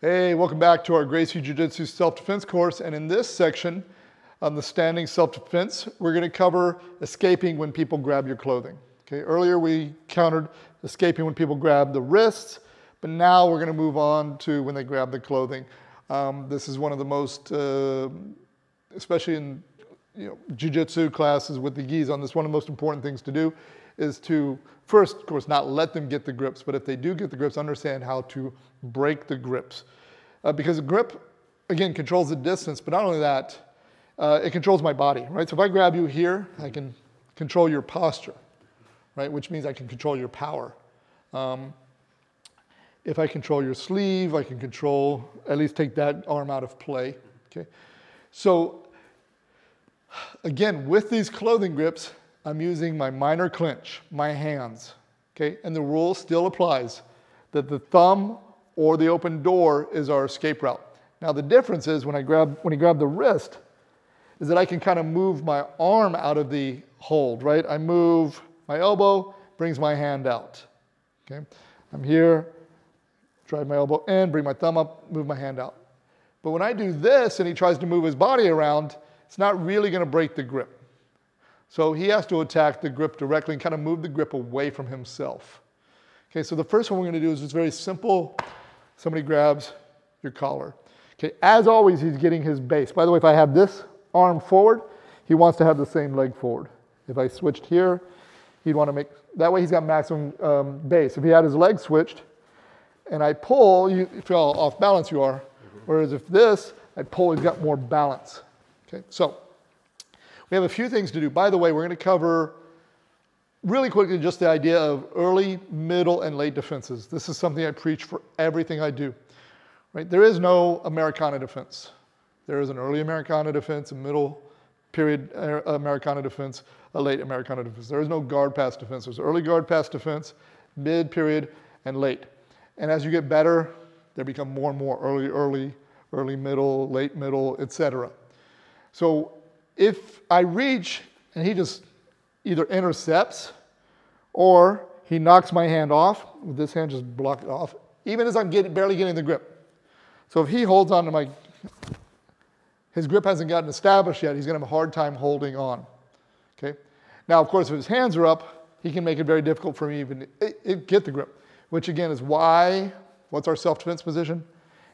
Hey, welcome back to our Gracie Jiu-Jitsu Self-Defense Course. And in this section on the standing self-defense, we're going to cover escaping when people grab your clothing. Okay, earlier we countered escaping when people grab the wrists, but now we're going to move on to when they grab the clothing. This is one of the most, especially in jiu-jitsu classes with the gis on this, one of the most important things to do is to first, of course, not let them get the grips, but if they do get the grips, understand how to break the grips. Because the grip, again, controls the distance, but not only that, it controls my body, right? So if I grab you here, I can control your posture, right? Which means I can control your power. If I control your sleeve, I can control, at least take that arm out of play, okay? So again, with these clothing grips, I'm using my minor clinch, my hands, okay? And the rule still applies that the thumb or the open door is our escape route. Now the difference is when you grab the wrist, is that I can kind of move my arm out of the hold, right? I move my elbow, brings my hand out, okay? I'm here, drive my elbow in, bring my thumb up, move my hand out. But when I do this and he tries to move his body around, it's not really gonna break the grip. So he has to attack the grip directly and kind of move the grip away from himself. Okay, so the first one we're gonna do is just very simple. Somebody grabs your collar. Okay, as always, he's getting his base. By the way, if I have this arm forward, he wants to have the same leg forward. If I switched here, he'd want to make, that way he's got maximum base. If he had his leg switched and I pull, you feel how off balance you are. Whereas if this, I pull, he's got more balance. Okay, so we have a few things to do. By the way, we're going to cover really quickly just the idea of early, middle, and late defenses. This is something I preach for everything I do. Right? There is no Americana defense. There is an early Americana defense, a middle period Americana defense, a late Americana defense. There is no guard pass defense. There's early guard pass defense, mid period, and late. And as you get better, there become more and more early middle, late middle, etc. So if I reach and he just either intercepts or he knocks my hand off, with this hand just block it off, even as I'm barely getting the grip. So if he holds on to his grip hasn't gotten established yet, he's gonna have a hard time holding on, okay? Now, of course, if his hands are up, he can make it very difficult for me even to get the grip, which again is why, what's our self-defense position?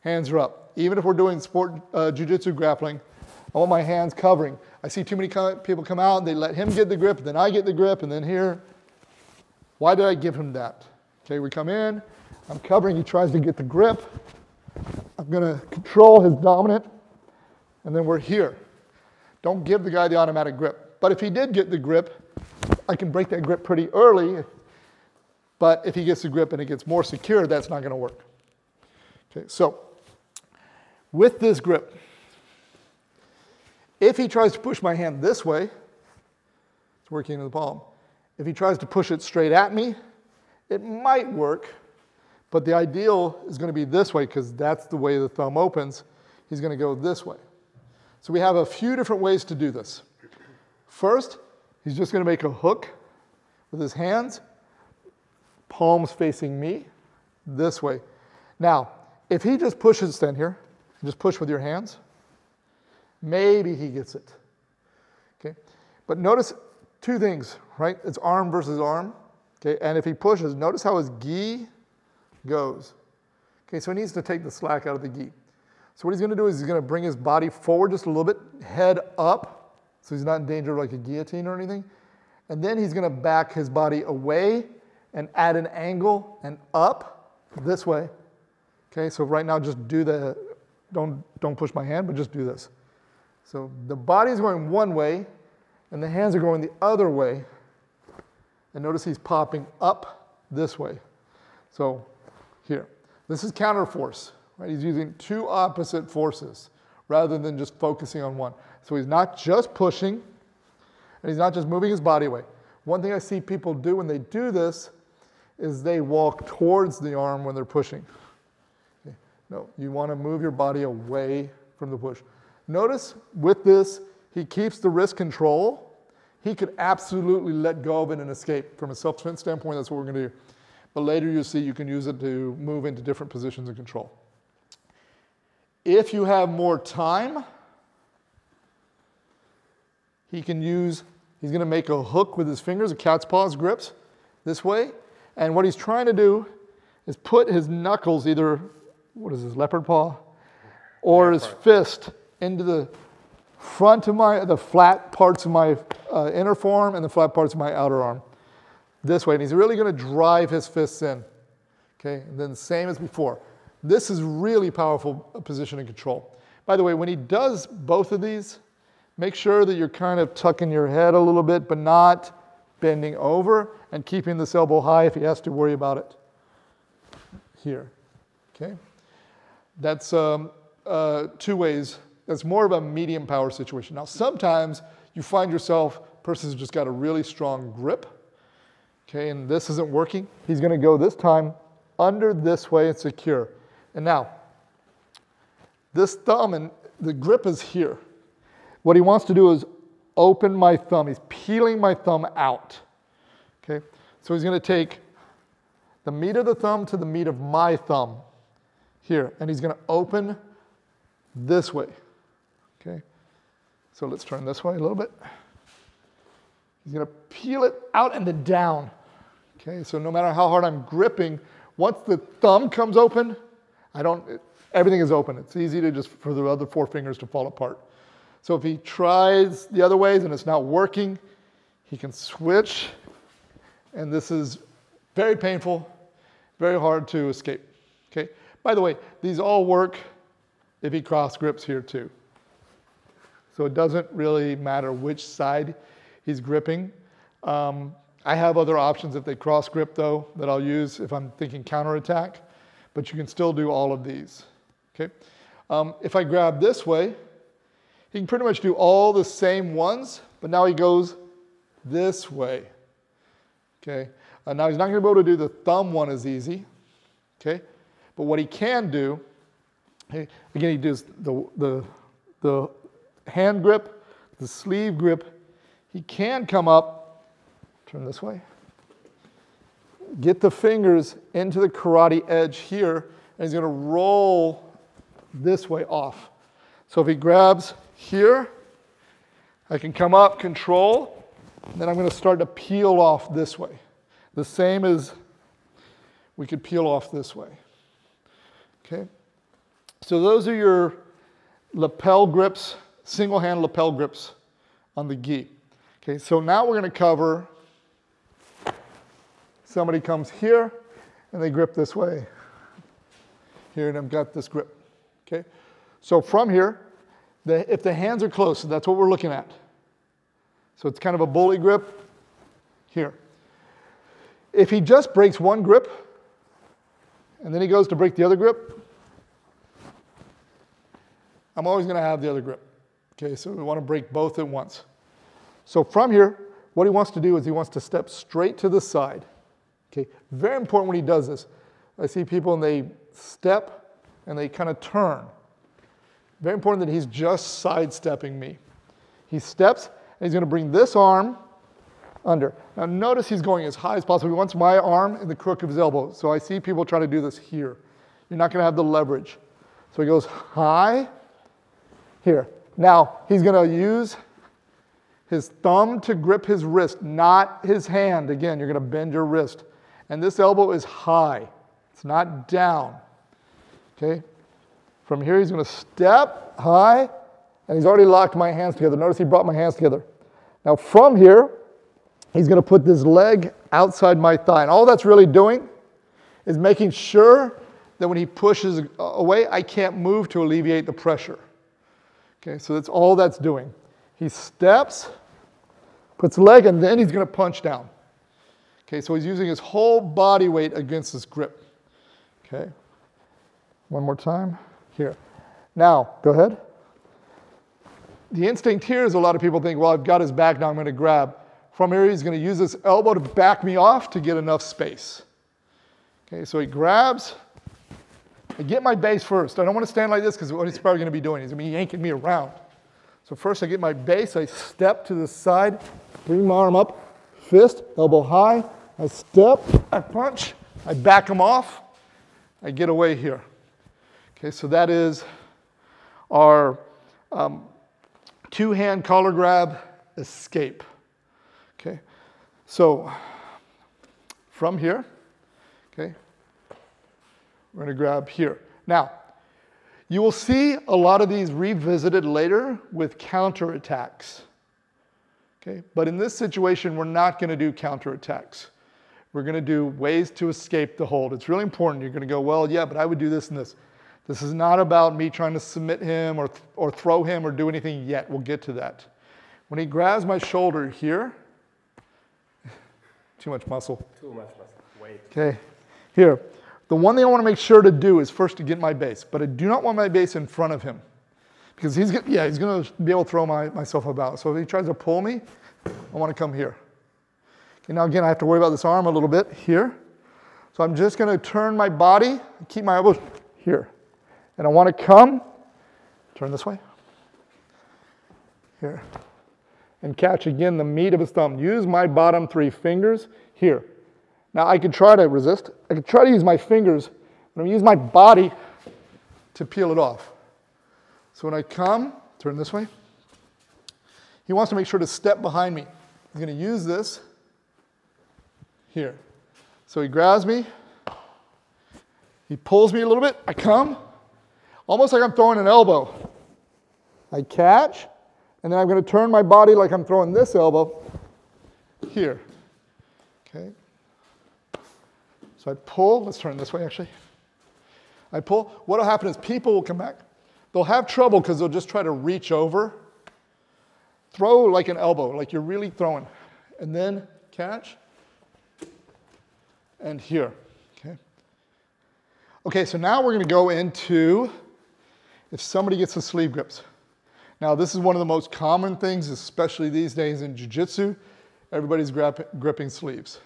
Hands are up. Even if we're doing sport jiu-jitsu grappling, I want my hands covering. I see too many people come out, they let him get the grip, then I get the grip, and then here. Why did I give him that? Okay, we come in, I'm covering, he tries to get the grip. I'm gonna control his dominant, and then we're here. Don't give the guy the automatic grip. But if he did get the grip, I can break that grip pretty early, but if he gets the grip and it gets more secure, that's not gonna work. Okay, so with this grip, if he tries to push my hand this way, it's working in the palm. If he tries to push it straight at me, it might work, but the ideal is going to be this way because that's the way the thumb opens. He's going to go this way. So we have a few different ways to do this. First, he's just going to make a hook with his hands, palms facing me, this way. Now, if he just pushes, stand here, just push with your hands, maybe he gets it, okay? But notice two things, right? It's arm versus arm, okay? And if he pushes, notice how his gi goes. Okay, so he needs to take the slack out of the gi. So what he's gonna do is he's gonna bring his body forward just a little bit, head up, so he's not in danger of like a guillotine or anything. And then he's gonna back his body away and add an angle and up this way. Okay, so right now just do the, don't push my hand, but just do this. So the body is going one way, and the hands are going the other way. And notice he's popping up this way. So here, this is counter force, right? He's using two opposite forces rather than just focusing on one. So he's not just pushing, and he's not just moving his body away. One thing I see people do when they do this is they walk towards the arm when they're pushing. Okay. No, you want to move your body away from the push. Notice with this, he keeps the wrist control. He could absolutely let go of it and escape. From a self-defense standpoint, that's what we're going to do. But later you'll see you can use it to move into different positions of control. If you have more time, he's going to make a hook with his fingers, a cat's paws grips, this way. And what he's trying to do is put his knuckles, either, what is this, leopard paw? Or his fist into the front of the flat parts of my inner forearm and the flat parts of my outer arm. This way, and he's really going to drive his fists in. Okay, and then the same as before. This is really powerful position and control. By the way, when he does both of these, make sure that you're kind of tucking your head a little bit, but not bending over, and keeping this elbow high if he has to worry about it. Here, okay? That's 2 ways. That's more of a medium power situation. Now, sometimes you find yourself, person's just got a really strong grip, okay, and this isn't working. He's going to go this time under this way and secure. And now, this thumb, and the grip is here. What he wants to do is open my thumb. He's peeling my thumb out, okay? So he's going to take the meat of the thumb to the meat of my thumb here, and he's going to open this way, okay? So let's turn this way a little bit. He's going to peel it out and then down, okay? So no matter how hard I'm gripping, once the thumb comes open, everything is open. It's easy to just, for the other 4 fingers to fall apart. So if he tries the other ways and it's not working, he can switch, and this is very painful, very hard to escape, okay? By the way, these all work if he cross grips here too. So it doesn't really matter which side he's gripping. I have other options if they cross grip though that I'll use if I'm thinking counterattack, but you can still do all of these, okay? If I grab this way, he can pretty much do all the same ones, but now he goes this way, okay? Now he's not going to be able to do the thumb one as easy, okay? But what he can do, again, he does the hand grip, the sleeve grip. He can come up, turn this way, get the fingers into the karate edge here, and he's going to roll this way off. So if he grabs here, I can come up, control, and then I'm going to start to peel off this way. The same as we could peel off this way. Okay? So those are your lapel grips, single hand lapel grips on the gi. Okay, so now we're going to cover, somebody comes here and they grip this way. Here, and I've got this grip. Okay? So from here, if the hands are close, so that's what we're looking at. So it's kind of a bully grip here. If he just breaks one grip, and then he goes to break the other grip, I'm always going to have the other grip. Okay, so we want to break both at once. So from here, what he wants to do is he wants to step straight to the side. Okay, very important when he does this. I see people and they step and they kind of turn. Very important that he's just sidestepping me. He steps and he's going to bring this arm under. Now notice he's going as high as possible. He wants my arm in the crook of his elbow. So I see people try to do this here. You're not going to have the leverage. So he goes high here. Now he's going to use his thumb to grip his wrist, not his hand. Again, you're going to bend your wrist. And this elbow is high. It's not down. Okay? From here, he's going to step high, and he's already locked my hands together. Notice he brought my hands together. Now from here, he's going to put this leg outside my thigh. And all that's really doing is making sure that when he pushes away, I can't move to alleviate the pressure. Okay, so that's all that's doing. He steps, puts the leg, and then he's going to punch down. Okay, so he's using his whole body weight against this grip. Okay, one more time. Here. Now, go ahead. The instinct here is a lot of people think, well, I've got his back, now I'm going to grab. From here, he's going to use this elbow to back me off to get enough space. Okay, so he grabs. I get my base first. I don't want to stand like this because what he's probably going to be doing, he's going to be yanking me around. So first I get my base, I step to the side, bring my arm up, fist, elbow high, I step, I punch, I back him off, I get away here. Okay, so that is our two-hand collar grab escape. Okay, so from here, okay, we're going to grab here. Now, you will see a lot of these revisited later with counterattacks. Okay, but in this situation, we're not going to do counterattacks. We're going to do ways to escape the hold. It's really important. You're going to go, well, yeah, but I would do this and this. This is not about me trying to submit him or throw him or do anything yet. We'll get to that. When he grabs my shoulder here, too much muscle. Too much muscle. Wait. Okay, here. The one thing I want to make sure to do is first to get my base, but I do not want my base in front of him because he's going to be able to throw myself about. So if he tries to pull me, I want to come here. Okay, now again, I have to worry about this arm a little bit here. So I'm just going to turn my body, keep my elbows here. And I want to come, turn this way, here, and catch again the meat of his thumb. Use my bottom 3 fingers here. Now I could try to resist. I could try to use my fingers, but I'm going to use my body to peel it off. So when I come, turn this way, he wants to make sure to step behind me. He's going to use this here. So he grabs me, he pulls me a little bit, I come, almost like I'm throwing an elbow. I catch, and then I'm going to turn my body like I'm throwing this elbow here. Okay. So I pull, let's turn this way actually. I pull. What will happen is people will come back. They'll have trouble because they'll just try to reach over. Throw like an elbow, like you're really throwing. And then catch. And here. Okay. Okay, so now we're going to go into if somebody gets the sleeve grips. Now this is one of the most common things, especially these days in jiu-jitsu. Everybody's gripping sleeves.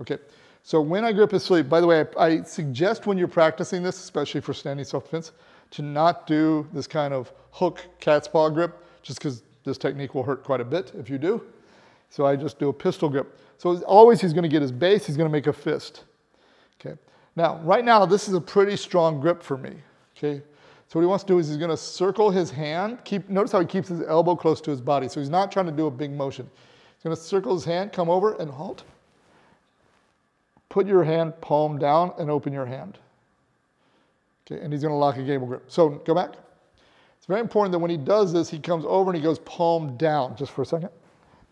Okay. So when I grip his sleeve, by the way, I suggest when you're practicing this, especially for standing self-defense, to not do this kind of hook cat's paw grip, just because this technique will hurt quite a bit if you do. So I just do a pistol grip. So always he's going to get his base, he's going to make a fist. Okay. Now, right now, this is a pretty strong grip for me. Okay. So what he wants to do is he's going to circle his hand. Notice how he keeps his elbow close to his body. So he's not trying to do a big motion. He's going to circle his hand, come over and halt. Put your hand palm down and open your hand. Okay, and he's going to lock a gable grip. So go back. It's very important that when he does this, he comes over and he goes palm down, just for a second.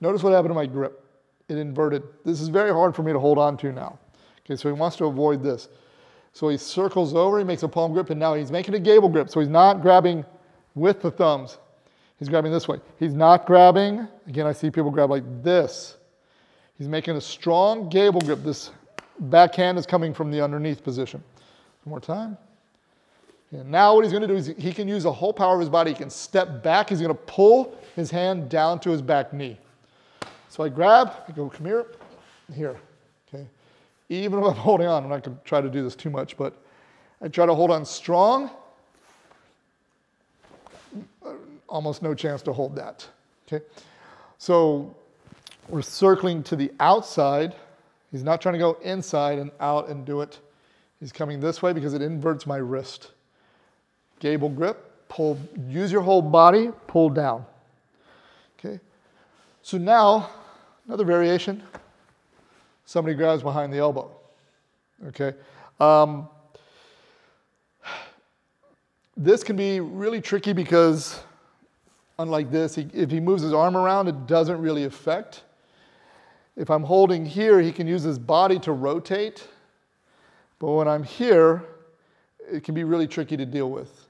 Notice what happened to my grip. It inverted. This is very hard for me to hold on to now. Okay, so he wants to avoid this. So he circles over, he makes a palm grip, and now he's making a gable grip. So he's not grabbing with the thumbs. He's grabbing this way. He's not grabbing. Again, I see people grab like this. He's making a strong gable grip. This backhand is coming from the underneath position. One more time. And now what he's going to do is he can use the whole power of his body. He can step back. He's going to pull his hand down to his back knee. So I grab, I go, come here, here. Okay. Even if I'm holding on, I'm not going to try to do this too much, but I try to hold on strong. Almost no chance to hold that. Okay. So we're circling to the outside. He's not trying to go inside and out and do it. He's coming this way because it inverts my wrist. Gable grip, pull, use your whole body, pull down. Okay. So now, another variation. Somebody grabs behind the elbow. Okay. This can be really tricky because, unlike this, if he moves his arm around, it doesn't really affect. If I'm holding here, he can use his body to rotate. But when I'm here, it can be really tricky to deal with.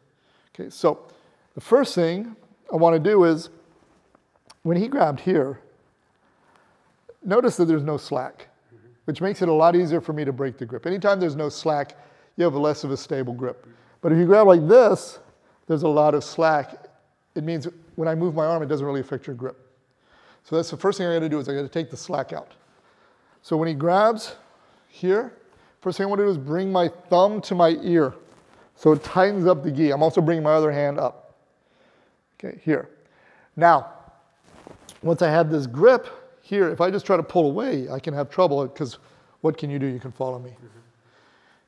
Okay, so the first thing I want to do is, when he grabbed here, notice that there's no slack, which makes it a lot easier for me to break the grip. Anytime there's no slack, you have less of a stable grip. But if you grab like this, there's a lot of slack. It means when I move my arm, it doesn't really affect your grip. So that's the first thing I got to do is I got to take the slack out. So when he grabs here, first thing I want to do is bring my thumb to my ear. So it tightens up the gi. I'm also bringing my other hand up. Okay, here. Now, once I have this grip here, if I just try to pull away, I can have trouble because what can you do? You can follow me.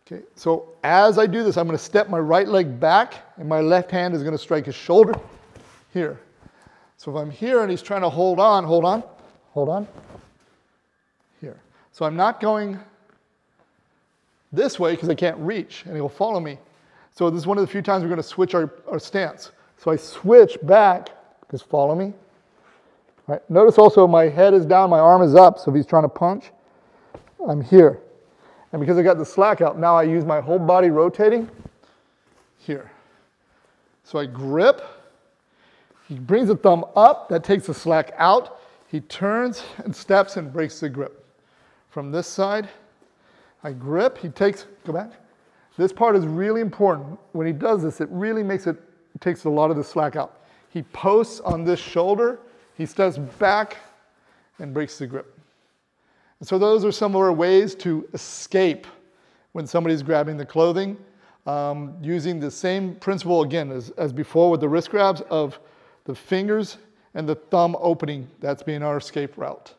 Okay, so as I do this, I'm going to step my right leg back, and my left hand is going to strike his shoulder here. So if I'm here and he's trying to hold on, here. So I'm not going this way because I can't reach, and he'll follow me. So this is one of the few times we're going to switch our stance. So I switch back, because follow me. All right. Notice also my head is down, my arm is up, so if he's trying to punch, I'm here. And because I got the slack out, now I use my whole body rotating here. So I grip, he brings the thumb up, that takes the slack out, he turns and steps and breaks the grip. From this side, I grip, he takes, go back. This part is really important. When he does this, it really takes a lot of the slack out. He posts on this shoulder, he steps back and breaks the grip. And so those are some of our ways to escape when somebody's grabbing the clothing, using the same principle again as before with the wrist grabs of the fingers and the thumb opening. That's being our escape route.